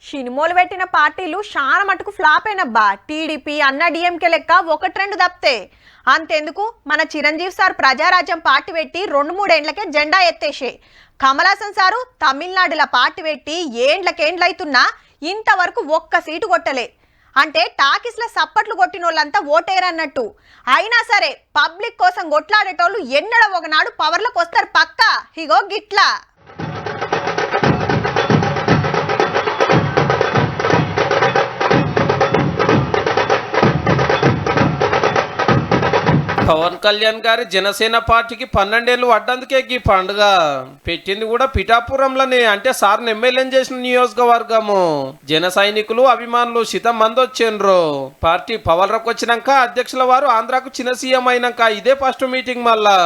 సినిమాలు పెట్టిన పార్టీలు చాలా మటుకు ఫ్లాప్ అయినబ్బా. టీడీపీ అన్న డిఎంకే లెక్క ఒకటి రెండు తప్పితే అంతెందుకు మన చిరంజీవి సార్ ప్రజారాజ్యం పార్టీ పెట్టి 2-3 ఏండ్లకే జెండా ఎత్తేసే. కమల్ హాసన్ సారు తమిళనాడుల పార్టీ పెట్టి ఏండ్లకేండ్లైతున్నా ఇంతవరకు ఒక్క సీటు కొట్టలే. అంటే టాకీస్ల సప్పట్లు కొట్టిన వాళ్ళంతా ఓటేరన్నట్టు. అయినా సరే పబ్లిక్ కోసం కొట్లాడేటోళ్ళు ఎన్నడ ఒకనాడు పవర్లకు వస్తారు పక్కా. ఇగో గిట్లా పవన్ కళ్యాణ్ గారి జనసేన పార్టీకి 12 ఏళ్ళు అడ్డందుకే ఈ పండుగ పెట్టింది కూడా పిఠాపురంలోనే. అంటే సార్ని ఎమ్మెల్యేని చేసిన నియోజకవర్గము. జన సైనికులు అభిమానులు శితం మంది వచ్చిండ్రు. పార్టీ పవర్లకు వచ్చినాక అధ్యక్షుల వారు ఆంధ్రాకు చిన్న సీఎం అయినాక ఇదే ఫస్ట్ మీటింగ్. మళ్ళా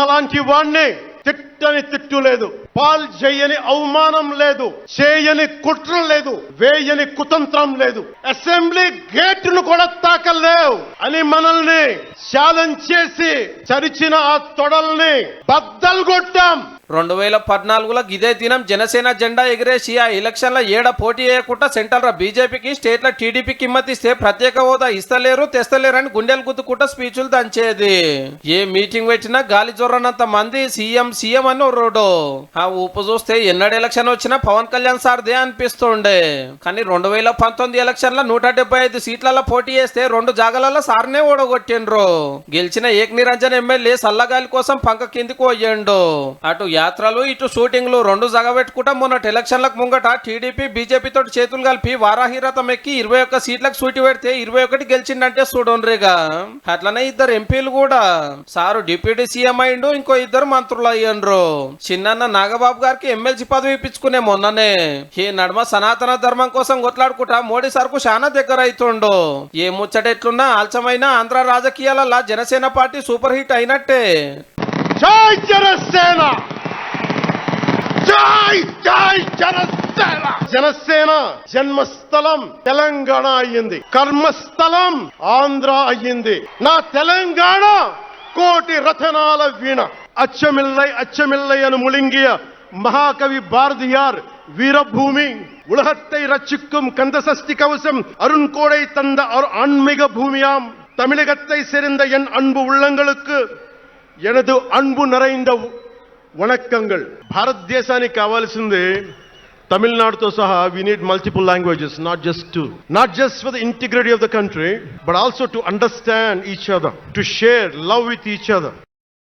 అలాంటి వాడిని తిట్టని తిట్టు లేదు, పాల్ చేయని అవమానం లేదు, చేయని కుట్ర లేదు, వేయని కుతంత్రం లేదు, అసెంబ్లీ గేటును కూడా తాకలేవు అని మనల్ని ఛాలెంజ్ చేసి చరిచిన ఆ తొడల్ని బద్దలు కొట్టాం. 2014లో ఇదే దినం జనసేన జెండా ఎగిరేసి ఆ ఎలక్షన్ల ఏడ పోటీ చేయకుండా సెంట్రల్ బీజేపీకి స్టేట్ల టీడీపీకి కిమ్మతిస్తే ప్రత్యేక హోదా ఇస్తలేరు తెస్తలేరని గుండెలు గుద్దుకుంటా స్పీచ్లు దంచేది. ఏ మీటింగ్ పెట్టినా గాలి జొర్రనంత మంది సీఎం సీఎం అని రోడ్డు. ఆ ఊపు చూస్తే ఎన్నడు ఎలక్షన్ వచ్చినా పవన్ కళ్యాణ్ సార్దే అనిపిస్తుండే. కానీ 2019 ఎలక్షన్ల 175 సీట్లలో పోటీ చేస్తే 2 జాగాలలో సార్నే ఓడగొట్టిండ్రు. గెలిచిన ఏక్ నిరంజన్ ఎమ్మెల్యే సల్లగాలి కోసం పంక కిందికి పోయిండు. అటు యాత్రలు ఇటు షూటింగ్లు 2 జగబెట్టుకుంటా మొన్నటి ఎలక్షన్లకు ముంగట టీడీపీ బీజేపీ తోటి చేతులు కలిపి వారాహిరథం ఎక్కి 21 సీట్లకు సూటి పెడితే 21 గెలిచిండంటే చూడండిగా. అట్లనే 2 ఎంపీలు కూడా. సారు డిప్యూటీ సీఎం అయిండు, ఇంకో 2 మంత్రులు అయ్యిండ్రు. చిన్న నాగబాబు గారికి ఎమ్మెల్సీ పదవి ఇప్పించుకునే మొన్ననే. ఈ నడుమ సనాతన ధర్మం కోసం కొట్లాడుకుంటా మోడీ సార్కు చాలా దగ్గర అవుతుండు. ఏ ముచ్చటెట్లున్నా ఆల్చమైన ఆంధ్ర రాజకీయాలలో జనసేన పార్టీ సూపర్ హిట్ అయినట్టే. జై జనసేన, జై జై జనసేన. జనసేన జన్మస్థలం తెలంగాణ అయ్యింది, కర్మస్థలం ఆంధ్ర అయ్యింది. నా తెలంగాణ కోటి రతనాల వీణ. அச்சமில்லை என முழுங்கிய மகாகவி பாரதியார் வீரபூமி உலகத்தை ரட்சிக்கும் கந்தசஷ்டி கவசம் அருண்கோடை தந்த ஆன்மீக பூமியாம் தமிழகத்தை சேர்ந்த என் அன்பு உள்ளங்களுக்கு எனது అన్బు நிறைந்த వణకంగల్. భారతదేశానికి కావాల్సింది తమిళనాడుతో సహా we need multiple languages, not just for the integrity of the country, but also to understand each other, to share love with each other.